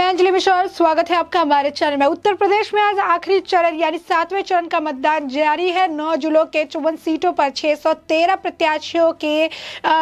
अंजलि मिश्रा, स्वागत है आपका हमारे चैनल में। उत्तर प्रदेश में आज आखिरी चरण यानी 7वें चरण का मतदान जारी है। 9 जिलों के 54 सीटों पर 613 प्रत्याशियों के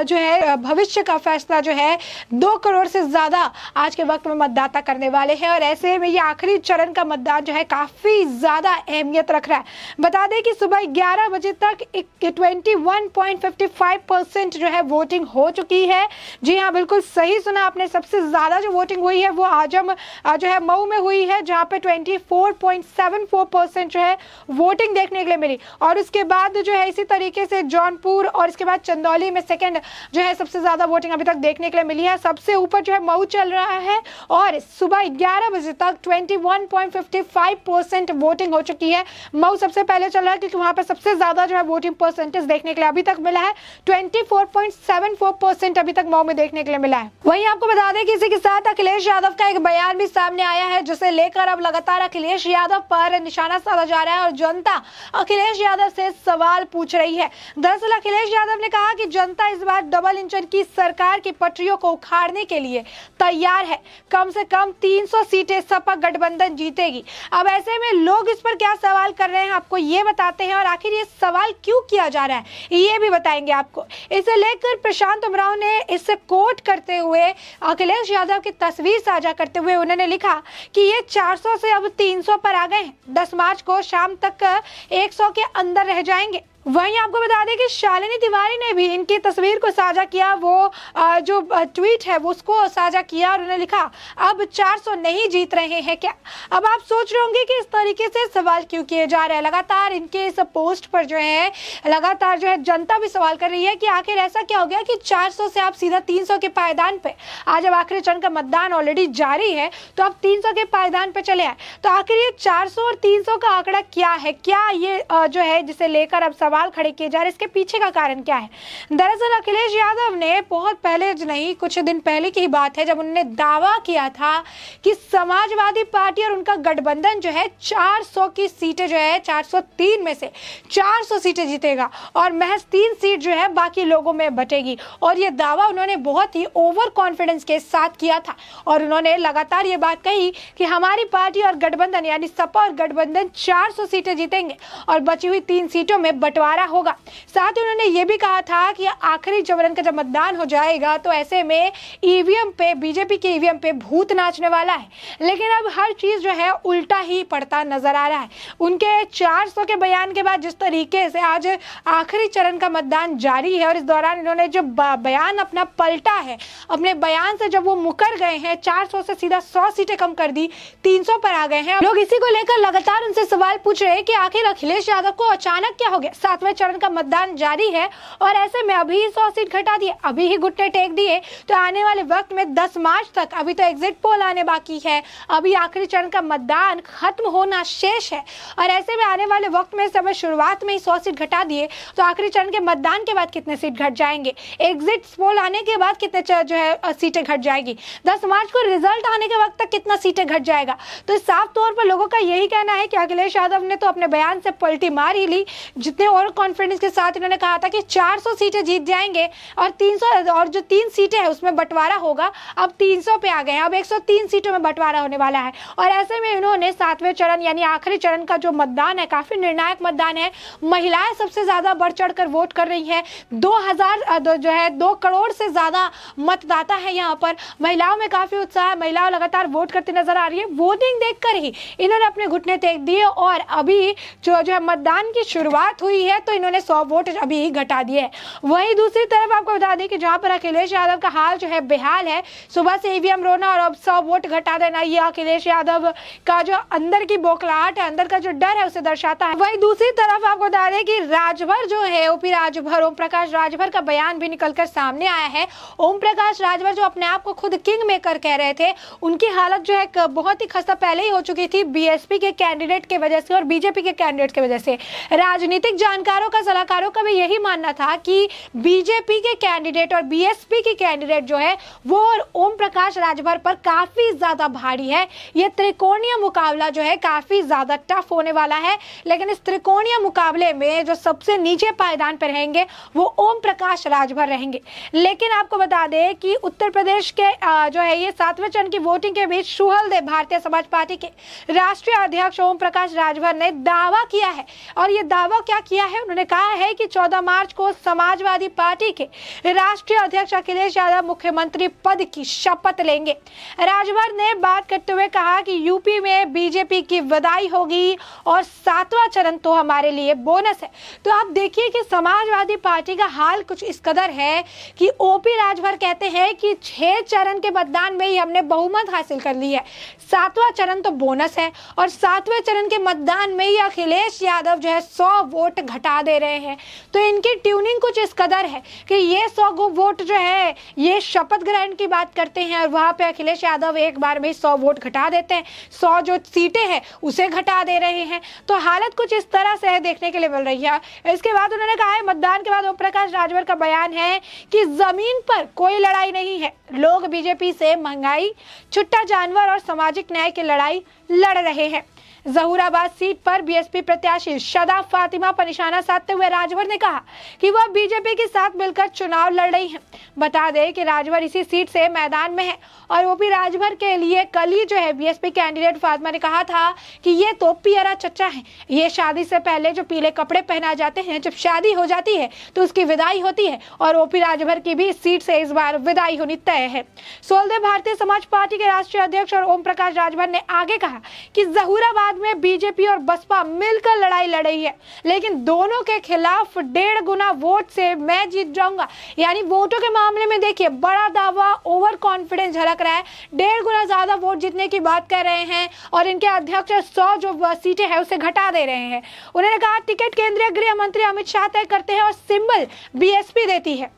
जो है भविष्य का फैसला जो है 2 करोड़ से ज्यादा आज के वक्त में मतदाता करने वाले हैं। और ऐसे में ये आखिरी चरण का मतदान जो है काफी ज्यादा अहमियत रख रहा है। बता दें कि सुबह 11 बजे तक 21.55% जो है वोटिंग हो चुकी है। जी हाँ, बिल्कुल सही सुना आपने। सबसे ज्यादा जो वोटिंग हुई है वो आजम जो है मऊ में हुई है, जहां पे 24.74% जो है वोटिंग देखने के लिए मिली। और उसके बाद जो है इसी तरीके से जौनपुर और इसके बाद चंदौली में सेकंड जो है सबसे ज्यादा वोटिंग अभी तक देखने के लिए मिली है। सबसे ऊपर जो है मऊ चल रहा है और सुबह 11 बजे तक 21.55% वोटिंग हो चुकी है। मऊ सबसे पहले चल रहा है क्योंकि वहां पर सबसे ज्यादा जो है वोटिंग परसेंटेज देखने के लिए अभी तक मिला है। 24.74% अभी तक मऊ में देखने के लिए मिला है। वहीं आपको बता दें कि इसी के साथ अखिलेश यादव का एक बयान भी सामने आया है, जिसे लेकर अब लगातार अखिलेश यादव पर निशाना साधा जा रहा है और जनता अखिलेश यादव से सवाल पूछ रही है। दरअसल अखिलेश यादव ने कहा कि जनता इस बार डबल इंजन की सरकार की पटरियों को उखाड़ने के लिए तैयार है। कम से कम 300 सीटें सपा गठबंधन जीतेगी। अब ऐसे में लोग इस पर क्या सवाल कर रहे हैं आपको ये बताते हैं, और आखिर ये सवाल क्यों किया जा रहा है ये भी बताएंगे आपको। इसे लेकर प्रशांत उमराव ने इसे कोट करते हुए अखिलेश यादव की तस्वीर साझा करते हुए उन्होंने लिखा कि ये 400 से अब 300 पर आ गए हैं। 10 मार्च को शाम तक 100 के अंदर रह जाएंगे। वहीं आपको बता दें कि शालिनी तिवारी ने भी इनकी तस्वीर को साझा किया। वो जो ट्वीट है वो उसको साझा किया और उन्होंने लिखा, अब 400 नहीं जीत रहे हैं क्या। अब आप सोच रहे होंगे कि इस तरीके से सवाल क्यों किए जा रहे हैं। लगातार इनके इस पोस्ट पर जो है लगातार जो है जनता भी सवाल कर रही है कि आखिर ऐसा क्या हो गया कि 400 से आप सीधा 300 के पायदान पे, आज जब आखिरी चरण का मतदान ऑलरेडी जारी है तो आप 300 के पायदान पे चले आए। तो आखिर ये 400 और 300 का आंकड़ा क्या है, क्या ये जो है जिसे लेकर अब सवाल खड़े किए जा रहे, इसके पीछे का कारण क्या है। दरअसल अखिलेश यादव ने बहुत पहले नहीं, कुछ दिन पहले की बात है, जब उन्होंने दावा किया था कि समाजवादी पार्टी और उनका गठबंधन जो है 400 की सीटें जो है 403 में से 400 सीटें जीतेगा और महज 3 सीट जो है बाकी लोगों में बटेगी। और ये दावा उन्होंने बहुत ही ओवर कॉन्फिडेंस के साथ किया था और उन्होंने लगातार ये बात कही कि हमारी पार्टी और गठबंधन यानी सपा और गठबंधन 400 सीटें जीतेंगे और बची हुई 3 सीटों में बंटवारा होगा। साथ ही उन्होंने ये भी कहा था कि आखिरी चरण का जब मतदान हो जाएगा तो ऐसे में ईवीएम पे, बीजेपी के ईवीएम पे भूत नाचने वाला है। लेकिन अब हर चीज जो है उल्टा ही पड़ता नजर आ रहा है। उनके 400 के बयान के बाद जिस तरीके से आज आखिरी चरण का मतदान जारी है और इस दौरान इन्होंने जो बयान अपना पलटा है, अपने बयान से जब वो मुकर गए हैं, 400 से सीधा 100 सीटें कम कर दी, 300 पर आ गए हैं। लोग इसी को लेकर लगातार उनसे सवाल पूछ रहे हैं कि आखिर अखिलेश यादव को अचानक क्या हो गया। 7वें चरण का मतदान जारी है और ऐसे में अभी 100 सीट घटा दिए, अभी ही घुटने टेक दिए तो आने वाले वक्त में 10 मार्च तक, अभी तो एग्जिट पोल आने बाकी है, अभी आखिरी चरण का मतदान खत्म होना शेष है। और ऐसे में आने वाले वक्त में समय शुरुआत में ही 100 सीट घटा दिए तो आखिरी चरण के मतदान के बाद कितने सीट घट जाएंगे, एग्जिट पोल आने के बाद कितने जो है सीटें घट जाएगी, 10 मार्च को रिजल्ट आने के वक्त तक कितना सीटें घट जाएगा। तो साफ तौर पर लोगों का यही कहना है कि अखिलेश यादव ने तो अपने बयान से पलटी मार ही ली। जितने और कॉन्फिडेंस के साथ इन्होंने कहा था कि 400 सीटें जीत जाएंगे और 300 और जो 3 सीटें हैं उसमें बंटवारा होगा, अब 300 पे आ गए हैं, अब 103 सीटों में बंटवारा होने वाला है। और ऐसे में इन्होंने 7वें चरण यानी आखिरी चरण का जो मतदान है काफी निर्णायक मतदान है। महिलाएं सबसे ज्यादा बढ़ चढ़ कर वोट कर रही है। 2 करोड़ से ज्यादा मतदाता है यहाँ पर। महिलाओं में काफी उत्साह है, महिलाएं लगातार वोट करती नजर आ रही है। वोटिंग देखकर ही इन्होंने अपने घुटने टेक दिए और अभी जो है मतदान की शुरुआत हुई है तो इन्होंने 100 वोट अभी ही घटा दिए। वहीं दूसरी तरफ आपको बता दें कि जहां पर अखिलेश यादव का हाल जो है बेहाल है, सुबह से ईवीएम रोना और अब 100 वोट घटा देना, ये अखिलेश यादव का जो अंदर की बौखलाहट है, अंदर का जो डर है उसे दर्शाता है। वहीं दूसरी तरफ आपको बता दें कि राजभर जो है ओपी राजभर, ओम प्रकाश राजभर का बयान भी निकलकर सामने आया है। ओम प्रकाश राजभर जो अपने आप को खुद किंग मेकर कह रहे थे, उनकी हालत जो है बहुत ही खस्ता पहले ही हो चुकी थी बीएसपी के कैंडिडेट की वजह से और बीजेपी के कैंडिडेट की वजह से। राजनीतिक जानकारी जानकारों का, सलाहकारों का भी यही मानना था कि बीजेपी के कैंडिडेट और बीएसपी की कैंडिडेट जो है वो और ओम प्रकाश राजभर पर काफी ज्यादा भारी है। ये त्रिकोणीय मुकाबला जो है काफी ज्यादा टफ होने वाला है, लेकिन इस त्रिकोणीय मुकाबले में जो सबसे नीचे पायदान पर रहेंगे वो ओम प्रकाश राजभर रहेंगे। लेकिन आपको बता दें कि उत्तर प्रदेश के जो है ये 7वें चरण की वोटिंग के बीच सुहलदेव भारतीय समाज पार्टी के राष्ट्रीय अध्यक्ष ओम प्रकाश राजभर ने दावा किया है। और ये दावा क्या किया है, उन्होंने कहा है कि 14 मार्च को समाजवादी पार्टी के राष्ट्रीय अध्यक्ष अखिलेश यादव मुख्यमंत्री पद की शपथ लेंगे। राजभर ने बात करते हुए कहा कि यूपी में बीजेपी की विदाई होगी और 7वां चरण तो हमारे लिए बोनस है। तो आप देखिए कि समाजवादी पार्टी का हाल कुछ इस कदर है कि ओपी राजभर कहते हैं कि 6 चरण के मतदान में ही हमने बहुमत हासिल कर ली है, 7वां चरण तो बोनस है और 7वें चरण के मतदान में ही अखिलेश यादव जो है 100 वोट घटा दे रहे हैं। तो इनकी ट्यूनिंग कुछ इस कदर है कि ये 100 वोट जो है ये शपथ ग्रहण की बात करते हैं और वहां पे अखिलेश यादव एक बार में 100 वोट घटा देते हैं, 100 जो सीटें हैं उसे घटा दे रहे हैं। तो हालत कुछ इस तरह से है, देखने के लिए मिल रही है। इसके बाद उन्होंने कहा है, मतदान के बाद ओम प्रकाश राजभर का बयान है कि जमीन पर कोई लड़ाई नहीं है, लोग बीजेपी से महंगाई, छुट्टा जानवर और सामाजिक न्याय की लड़ाई लड़ रहे हैं। जहूराबाद सीट पर बीएसपी प्रत्याशी शदाब फातिमा पर निशाना साधते हुए राजभर ने कहा कि वह बीजेपी के साथ मिलकर चुनाव लड़ रही हैं। बता दें कि राजभर इसी सीट से मैदान में है और ओपी राजभर के लिए कल ही जो है बीएसपी कैंडिडेट फातिमा ने कहा था कि ये तो पियरा चचा है, ये शादी से पहले जो पीले कपड़े पहना जाते हैं, जब शादी हो जाती है तो उसकी विदाई होती है और ओपी राजभर की भी इस सीट से इस बार विदाई होनी तय है। सुहलदेव भारतीय समाज पार्टी के राष्ट्रीय अध्यक्ष और ओम प्रकाश राजभर ने आगे कहा कि जहूराबाद में बीजेपी और बसपा मिलकर लड़ाई लड़ रही है, लेकिन दोनों के खिलाफ 1.5 गुना वोट से मैं जीत जाऊंगा। यानी वोटों के मामले में देखिए बड़ा दावा, ओवर कॉन्फिडेंस झलक रहा है, 1.5 गुना ज्यादा वोट जीतने की बात कर रहे हैं और इनके अध्यक्ष 100 जो सीटें हैं उसे घटा दे रहे हैं। उन्होंने कहा टिकट केंद्रीय गृह मंत्री अमित शाह तय करते हैं और सिंबल बीएसपी देती है।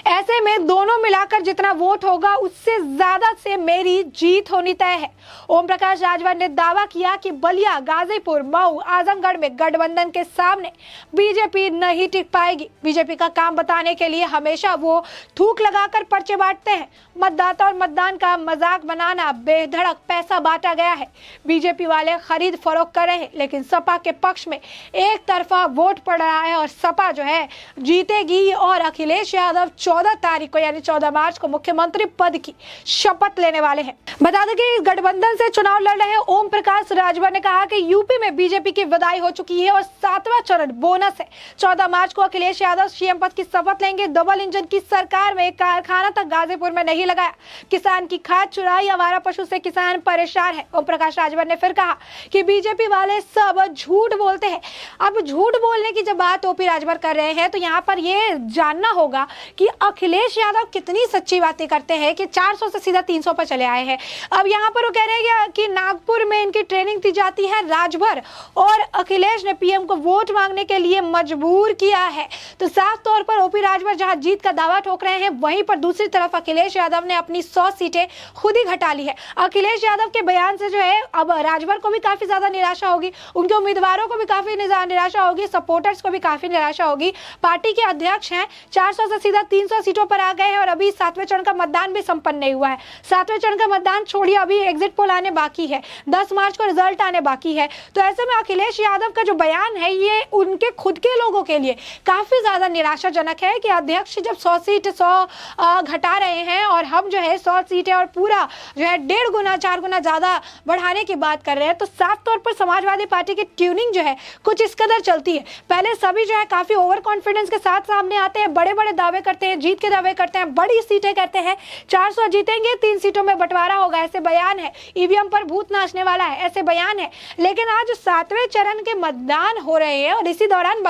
ऐसे में दोनों मिलाकर जितना वोट होगा उससे ज्यादा से मेरी जीत होनी तय है। ओम प्रकाश राजभर ने दावा किया कि बलिया, गाजीपुर, मऊ, आजमगढ़ में गठबंधन के सामने बीजेपी नहीं टिक पाएगी। बीजेपी का काम बताने के लिए हमेशा वो थूक लगाकर पर्चे बांटते हैं। मतदाता और मतदान का मजाक बनाना, बेधड़क पैसा बांटा गया है। बीजेपी वाले खरीद फरोख्त कर रहे हैं, लेकिन सपा के पक्ष में एक तरफा वोट पड़ रहा है और सपा जो है जीतेगी और अखिलेश यादव 14 तारीख को यानी 14 मार्च को मुख्यमंत्री पद की शपथ लेने वाले हैं। बता दें कि इस गठबंधन से चुनाव लड़ रहे ओम प्रकाश राजभर ने कहा कि यूपी में बीजेपी की विदाई हो चुकी है और 7वां चरण बोनस है। 14 मार्च को अखिलेश यादव सीएम पद की शपथ लेंगे। डबल इंजन की सरकार में एक कारखाना तक गाजीपुर में नहीं लगाया, किसान की खाद चुराई, आवारा पशु से किसान परेशान है। ओम प्रकाश राजभर ने फिर कहा कि बीजेपी वाले सब झूठ बोलते हैं। अब झूठ बोलने की जब बात ओपी राजभर कर रहे हैं तो यहाँ पर ये जानना होगा कि अखिलेश यादव कितनी सच्ची बातें करते हैं कि 400 से सीधा 300 पर चले आए हैं। अब यहाँ पर वो कह रहे हैं कि नागपुर में इनकी ट्रेनिंग दी जाती है। राजभर और अखिलेश ने पीएम को वोट मांगने के लिए मजबूर किया है। तो साफ तौर पर ओपी राजभर जहां जीत का दावा ठोक रहे हैं, वहीं पर दूसरी तरफ अखिलेश यादव ने अपनी 100 सीटें खुद ही घटा ली है। अखिलेश यादव के बयान से जो है अब राजभर को भी काफी ज्यादा निराशा होगी, उनके उम्मीदवारों को भी काफी निराशा होगी, सपोर्टर्स को भी काफी निराशा होगी। पार्टी के अध्यक्ष हैं, 400 से सीधा 300 सीटों पर आ गए हैं और अभी 7वें चरण का मतदान भी संपन्न नहीं हुआ है। 7वें चरण का मतदान छोड़िए, अभी एग्जिट पोल आने बाकी है, 10 मार्च को रिजल्ट आने बाकी है। तो ऐसे में अखिलेश यादव का जो बयान है ये उनके खुद के लोगों के लिए काफी ज्यादा निराशाजनक है कि अध्यक्ष जब 100 सीट 100 घटा रहे हैं और हम जो है 100 सीटें और पूरा जो है 1.5 गुना 4 गुना ज्यादा बढ़ाने की बात कर रहे हैं। तो साफ तौर पर समाजवादी पार्टी की ट्यूनिंग जो है कुछ इस कदर चलती है। पहले सभी जो है काफी ओवर कॉन्फिडेंस के साथ सामने आते हैं, बड़े बड़े दावे करते हैं, जीत के दावे करते हैं, बड़ी सीटें कहते हैं, 400 जीतेंगे, 3 सीटों में बंटवारा होगा, ऐसे बयान है। ईवीएम पर भूत नाचने वाला है, ऐसे बयान है। लेकिन आज 7वें चरण के मतदान हो रहे हैं और इसी दौरान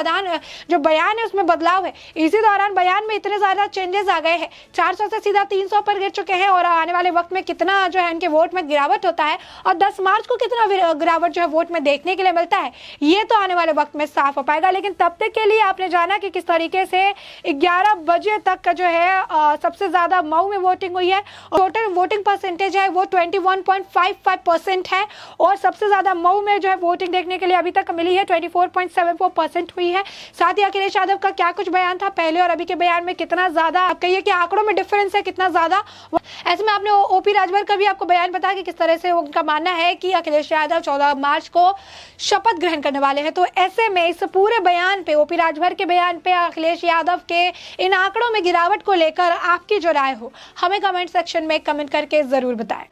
जो बयान है उसमें बदलाव है। इसी दौरान बयान में इतने ज्यादा चेंजेस आ गए हैं, 400 से सीधा 300 पर गिर चुके हैं और आने वाले वक्त में कितना जो है इनके वोट में गिरावट होता है और 10 मार्च को कितना गिरावट जो है वोट में देखने के लिए मिलता है, ये तो आने वाले वक्त में साफ हो पाएगा। लेकिन तब तक के लिए आपने जाना कि किस तरीके से 11 बजे बजे तक का जो है सबसे ज्यादा मऊ में वोटिंग हुई है। टोटल वोटिंग परसेंटेज है वो 21.55% है और सबसे ज्यादा मऊ में जो है वोटिंग देखने के लिए अभी तक मिली है 24.74% हुई है। साथ ही अखिलेश यादव का क्या कुछ बयान था पहले और अभी के बयान में कितना ज्यादा आप कहिए कि आंकड़ों में डिफरेंस है कितना ज्यादा। ऐसे में आपने ओपी राजभर का भी आपको बयान बताया कि किस तरह से उनका मानना है कि अखिलेश यादव 14 मार्च को शपथ ग्रहण करने वाले हैं। तो ऐसे में इस पूरे बयान पे ओपी राजभर के बयान पे अखिलेश यादव के इन आंकड़ों में गिरावट को लेकर आपकी जो राय हो हमें कमेंट सेक्शन में कमेंट करके जरूर बताएं।